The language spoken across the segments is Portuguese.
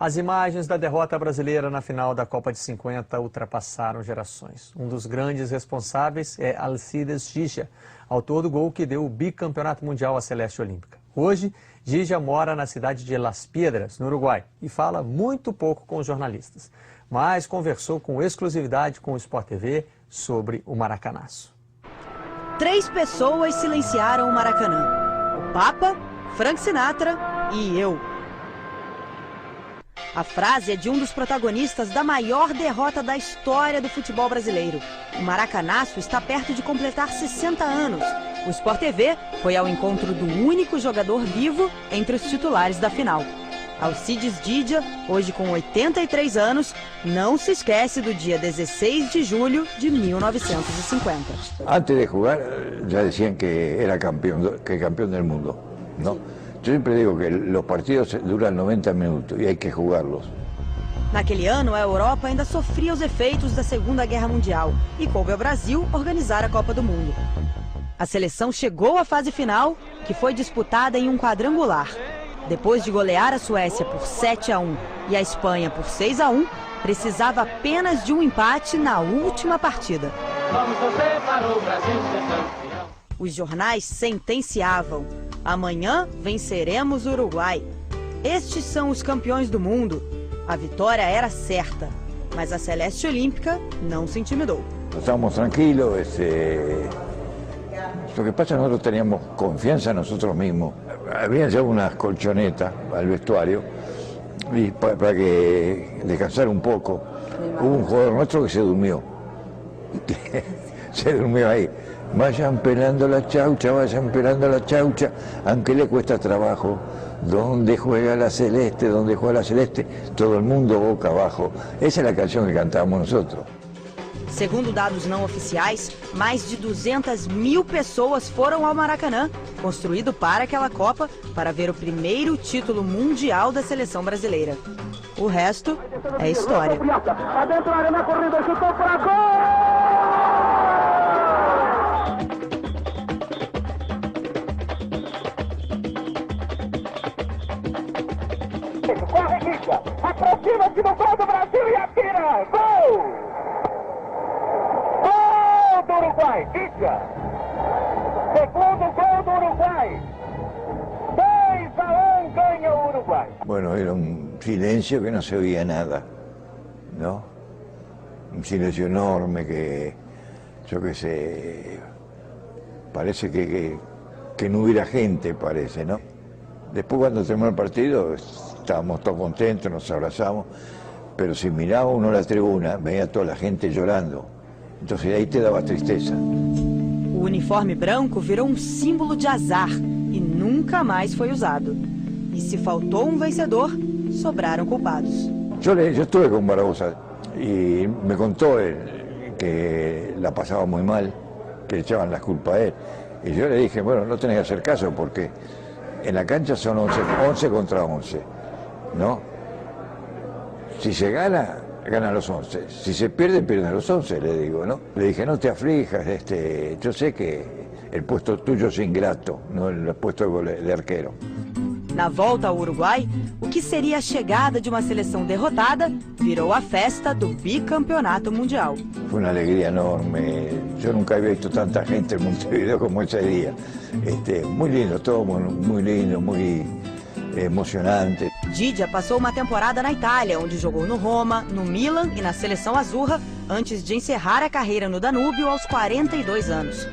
As imagens da derrota brasileira na final da Copa de 50 ultrapassaram gerações. Um dos grandes responsáveis é Alcides Gija, autor do gol que deu o bicampeonato mundial à Celeste Olímpica. Hoje, Gija mora na cidade de Las Piedras, no Uruguai, e fala muito pouco com os jornalistas, mas conversou com exclusividade com o Sport TV sobre o Maracanaço. 3 pessoas silenciaram o Maracanã: o Papa, Frank Sinatra e eu. A frase é de um dos protagonistas da maior derrota da história do futebol brasileiro. O Maracanaço está perto de completar 60 anos. O Sport TV foi ao encontro do único jogador vivo entre os titulares da final. Alcides Gija, hoje com 83 anos, não se esquece do dia 16 de julho de 1950. Antes de jugar, ya decían que era campeón del mundo, ¿no? Yo siempre digo que los partidos duran 90 minutos y hay que jugarlos. Naquele ano, a Europa ainda sofria os efeitos da Segunda Guerra Mundial e coube ao Brasil organizar a Copa do Mundo. A seleção chegou à fase final, que foi disputada em um quadrangular. Depois de golear a Suécia por 7-1 e a Espanha por 6-1, precisava apenas de um empate na última partida. Os jornais sentenciavam: amanhã venceremos o Uruguai. Estes são os campeões do mundo. A vitória era certa, mas a Celeste Olímpica não se intimidou. Estábamos tranquilos. Lo que pasa es que nosotros teníamos confianza en nosotros mismos. Habían llevado unas colchonetas al vestuario y para que descansar un poco. Hubo un jugador nuestro que se durmió. Se durmió ahí. Vayan pelando la chaucha, aunque le cuesta trabajo. ¿Dónde juega la Celeste? ¿Dónde juega la Celeste? Todo el mundo boca abajo. Esa es la canción que cantábamos nosotros. Segundo dados não oficiais, mais de 200.000 pessoas foram ao Maracanã, construído para aquela Copa, para ver o primeiro título mundial da seleção brasileira. O resto é história. Corre, Gija! Aproxima-se do gol do Brasil e atira! Gol! Do Uruguai, Gija. Segundo gol do Uruguai. 2-1 ganha o Uruguai. Bueno, era un silencio que no se oía nada, ¿no? Un silencio enorme que, yo qué sé, parece que no hubiera gente, parece, ¿no? Después cuando terminó el partido estábamos todos contentos, nos abrazamos, pero si miraba uno la tribuna, veía toda la gente llorando. Entonces ahí te daba tristeza. O uniforme branco virou símbolo de azar e nunca mais foi usado. E se faltou vencedor, sobraram culpados. Yo estuve con Barbosa y me contó él que la pasaba muy mal, que le echaban las culpas a él. Y yo le dije, bueno, no tenés que hacer caso porque en la cancha son 11 contra 11, ¿no? Si se gana, ganan los 11. Si se pierde, pierden los 11, le digo, ¿no? Le dije, no te aflijas, yo sé que el puesto tuyo es ingrato, no el puesto de arquero. Na volta ao Uruguai, o que seria a chegada de uma seleção derrotada virou a festa do bicampeonato mundial. Fue una alegría enorme. Yo nunca había visto tanta gente en Montevideo como ese día. Muy lindo, todo muy lindo, muy emocionante. Gija passou uma temporada na Itália, onde jogou no Roma, no Milan e na seleção azurra, antes de encerrar a carreira no Danúbio aos 42 anos.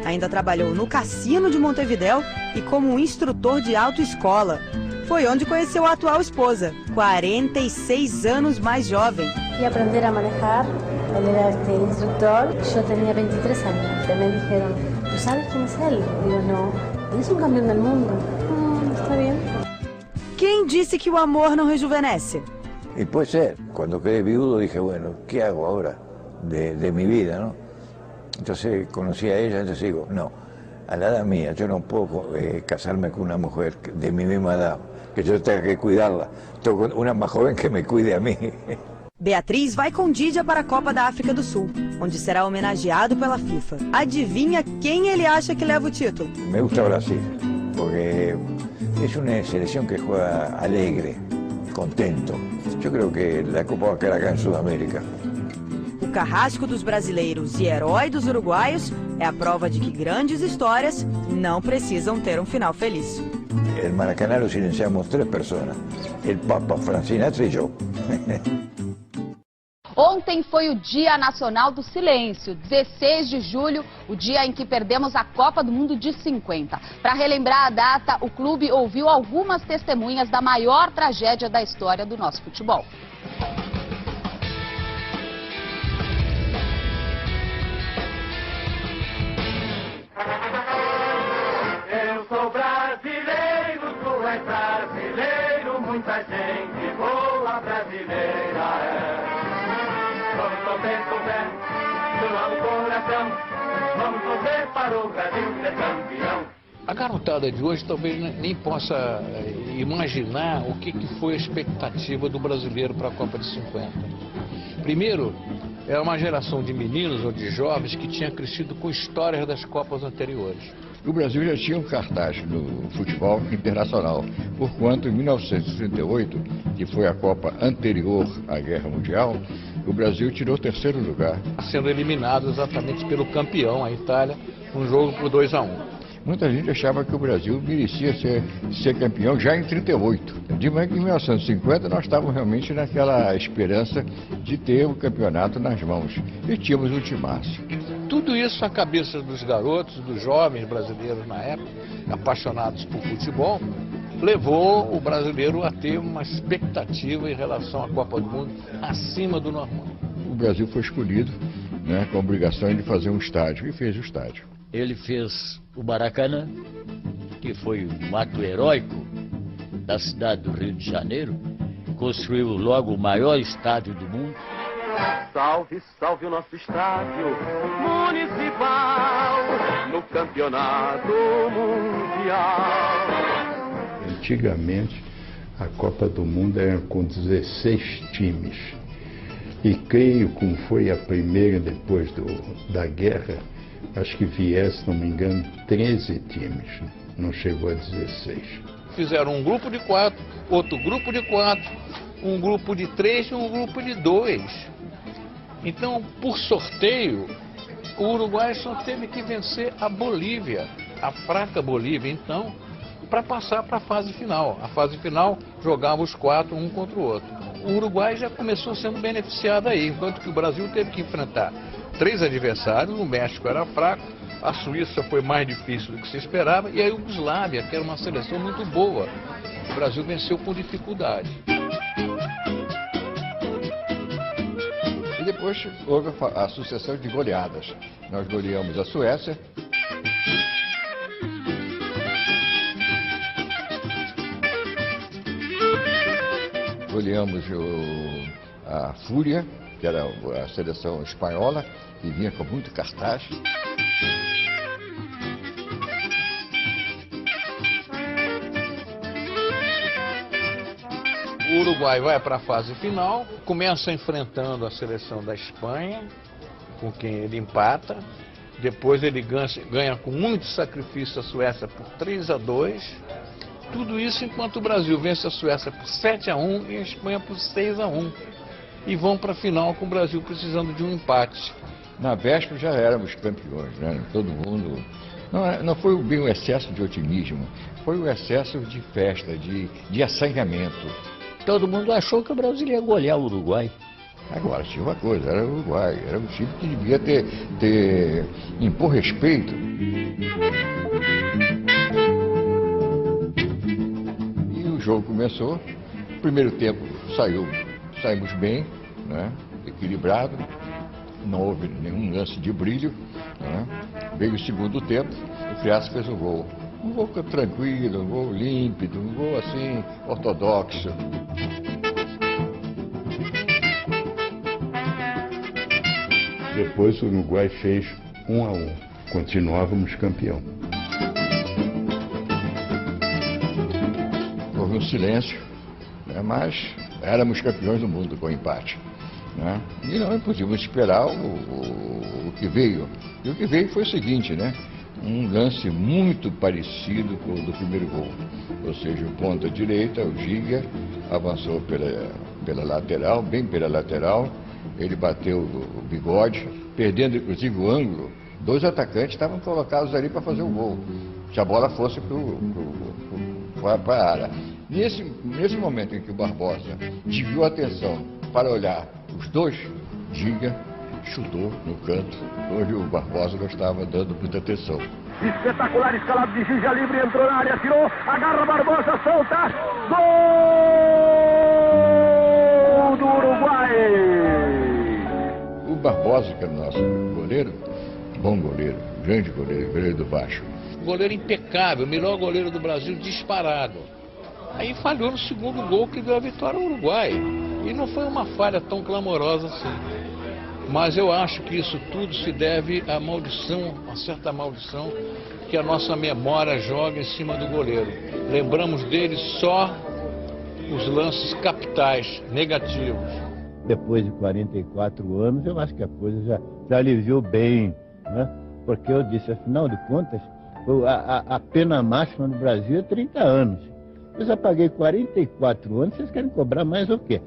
Ainda trabalhou no Cassino de Montevideo e como instrutor de autoescola. Foi onde conheceu a atual esposa, 46 anos mais jovem. Y aprender a manejar, él era instructor, yo tenía 23 años. Me dijeron, ¿tú sabes quién es él? Digo, no, él es un campeón del mundo. Está bien. Quem disse que o amor não rejuvenesce? Y puede ser, cuando quedé viudo dije, bueno, ¿qué hago ahora de mi vida, no? Entonces conocí a ella, entonces digo, no, a la edad mía, yo no puedo casarme con una mujer de mi misma edad, que yo tenga que cuidarla. Tengo una más joven que me cuide a mí. Beatriz vai com Gija para a Copa da África do Sul, onde será homenageado pela FIFA. Adivinha quem ele acha que leva o título? Me gusta Brasil, porque es una selección que juega alegre, contento. Yo creo que la Copa va a quedar acá en Sudamérica. O carrasco dos brasileiros e herói dos uruguaios é a prova de que grandes histórias não precisam ter um final feliz. El Maracaná lo silenciamos 3 personas, el Papa, Frank Sinatra y yo. Ontem foi o Dia Nacional do Silêncio, 16 de julho, o dia em que perdemos a Copa do Mundo de 50. Para relembrar a data, o clube ouviu algumas testemunhas da maior tragédia da história do nosso futebol. Eu sou brasileiro, tu és brasileiro, muita gente boa brasileira é. Vamos torcer para o Brasil ser campeão. A garotada de hoje talvez nem possa imaginar o que foi a expectativa do brasileiro para a Copa de 50. Primeiro, é uma geração de meninos ou de jovens que tinha crescido com histórias das Copas anteriores. O Brasil já tinha um cartaz no futebol internacional, porquanto em 1938, que foi a Copa anterior à Guerra Mundial, o Brasil tirou o 3º lugar. Sendo eliminado exatamente pelo campeão, a Itália, um jogo por 2-1. Muita gente achava que o Brasil merecia ser campeão já em 38. Em 1950 nós estávamos realmente naquela esperança de ter o campeonato nas mãos. E tínhamos um timaço. Tudo isso na cabeça dos garotos, dos jovens brasileiros na época, apaixonados por futebol, levou o brasileiro a ter uma expectativa em relação à Copa do Mundo acima do normal. O Brasil foi escolhido, né, com a obrigação de fazer um estádio, e fez o estádio. Ele fez o Maracanã, que foi um ato heróico da cidade do Rio de Janeiro, construiu logo o maior estádio do mundo. Salve, salve o nosso estádio municipal no campeonato mundial. Antigamente, a Copa do Mundo era com 16 times. E creio, como foi a primeira depois da guerra, acho que viesse, se não me engano, 13 times. Não chegou a 16. Fizeram um grupo de 4, outro grupo de 4, um grupo de 3 e um grupo de 2. Então, por sorteio, o Uruguai só teve que vencer a Bolívia, a fraca Bolívia, então, para passar para a fase final. A fase final jogava os 4 um contra o outro. O Uruguai já começou sendo beneficiado aí, enquanto que o Brasil teve que enfrentar 3 adversários, o México era fraco, a Suíça foi mais difícil do que se esperava, e a Iugoslávia, que era uma seleção muito boa. O Brasil venceu com dificuldade. E depois houve a sucessão de goleadas. Nós goleamos a Suécia. Goleamos a Fúria, que era a seleção espanhola, que vinha com muito cartaz. O Uruguai vai para a fase final, começa enfrentando a seleção da Espanha, com quem ele empata. Depois ele ganha com muito sacrifício a Suécia por 3-2. Tudo isso enquanto o Brasil vence a Suécia por 7-1 e a Espanha por 6-1. E vão para a final com o Brasil precisando de um empate. Na véspera já éramos campeões, né? Todo mundo... Não foi bem o excesso de otimismo, foi o excesso de festa, de assanhamento. Todo mundo achou que o Brasil ia golear o Uruguai. Agora, tinha uma coisa, era o Uruguai, era um time que devia impor respeito. E o jogo começou, primeiro tempo saímos bem, né, equilibrado, não houve nenhum lance de brilho, né. Veio o segundo tempo, o Fiasco fez um gol. Um gol tranquilo, um gol límpido, um gol assim, ortodoxo. Depois o Uruguai fez 1-1. Continuávamos campeão. Houve um silêncio, né, mas éramos campeões do mundo com empate. Né? E não podíamos esperar o que veio. E o que veio foi o seguinte, né? um lance muito parecido com o do primeiro gol. Ou seja, o ponta direita, o Giga, avançou pela lateral, bem pela lateral, ele bateu o Bigode, perdendo inclusive o ângulo. Dois atacantes estavam colocados ali para fazer o gol, se a bola fosse para a área. Nesse momento em que o Barbosa desviou a atenção para olhar os dois, Giga chutou no canto, onde o Barbosa não estava dando muita atenção. Espetacular, escalado de Giga, livre, entrou na área, tirou, agarra Barbosa, solta, gol do Uruguai! O Barbosa, que é o nosso goleiro, bom goleiro, grande goleiro, goleiro do Vasco. Goleiro impecável, melhor goleiro do Brasil disparado. Aí falhou no segundo gol que deu a vitória ao Uruguai. E não foi uma falha tão clamorosa assim. Mas eu acho que isso tudo se deve à maldição, a certa maldição que a nossa memória joga em cima do goleiro. Lembramos dele só os lances capitais, negativos. Depois de 44 anos, eu acho que a coisa já aliviou bem, né? Porque eu disse, afinal de contas, a pena máxima no Brasil é 30 anos. Eu já paguei 44 anos, vocês querem cobrar mais o quê?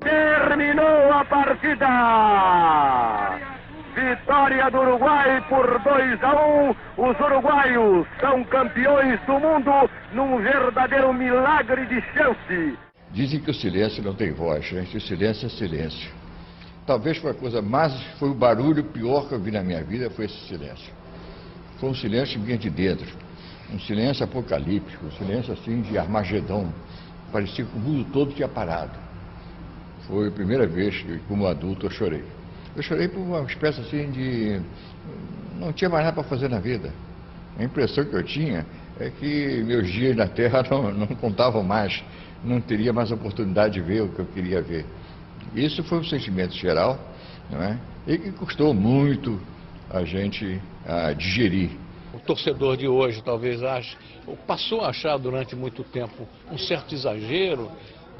Terminou a partida! Vitória do Uruguai por 2-1. Os uruguaios são campeões do mundo num verdadeiro milagre de Chelsea. Dizem que o silêncio não tem voz, gente. O silêncio é silêncio. Talvez foi foi o barulho pior que eu vi na minha vida, foi esse silêncio. Foi um silêncio que vinha de dentro. Um silêncio apocalíptico, um silêncio assim de Armagedon. Parecia que o mundo todo tinha parado. Foi a primeira vez que, como adulto, eu chorei. Eu chorei por uma espécie assim de... não tinha mais nada para fazer na vida. A impressão que eu tinha é que meus dias na Terra não contavam mais. Não teria mais oportunidade de ver o que eu queria ver. Isso foi um sentimento geral, não é? E que custou muito a gente digerir. O torcedor de hoje talvez ache, ou passou a achar durante muito tempo, um certo exagero.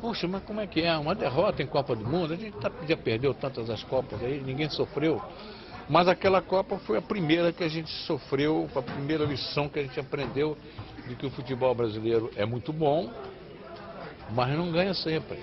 Poxa, mas como é que é? Uma derrota em Copa do Mundo? A gente já perdeu tantas as Copas aí, ninguém sofreu. Mas aquela Copa foi a primeira que a gente sofreu, a primeira lição que a gente aprendeu de que o futebol brasileiro é muito bom, mas não ganha sempre.